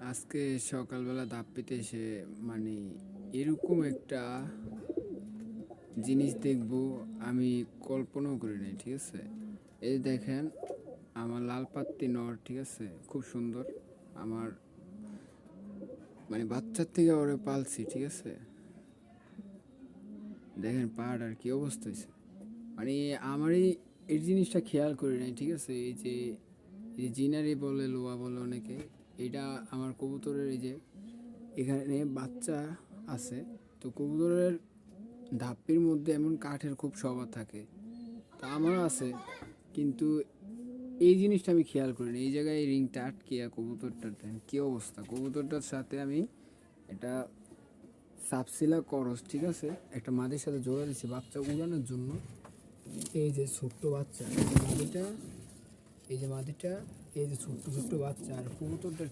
আজকে সকালবেলা ধাপ পেতে এসে মানে এরকম একটা জিনিস দেখবো আমি কল্পনাও করি নাই, ঠিক আছে। এই দেখেন আমার লাল পাত্তি নর, ঠিক আছে, খুব সুন্দর। আমার মানে বাচ্চার থেকে ওরে পালছি, ঠিক আছে। দেখেন পাড়ার কি অবস্থা হয়েছে, মানে আমারই এই জিনিসটা খেয়াল করি নাই, ঠিক আছে। এই যে জিনারি বলে, লোয়া বলে অনেকে, এটা আমার কবুতরের এই যে এখানে বাচ্চা আছে। তো কবুতরের ধাপ্পির মধ্যে এমন কাঠের খুব স্বভাব থাকে, তা আমারও আছে, কিন্তু এই জিনিসটা আমি খেয়াল করিনি। এই জায়গায় এই রিংটা আটকে কবুতরটার দেখেন কী অবস্থা। কবুতরটার সাথে আমি এটা সাপসিলা করস, ঠিক আছে, একটা মাদির সাথে জোড়া দিচ্ছি বাচ্চা উড়ানোর জন্য। এই যে ছোট্ট বাচ্চা, এই যে মাদিটা, এই যে মাদিটা, এই যে ছোট্ট ছোট্ট বাচ্চা। আর কবুতরটা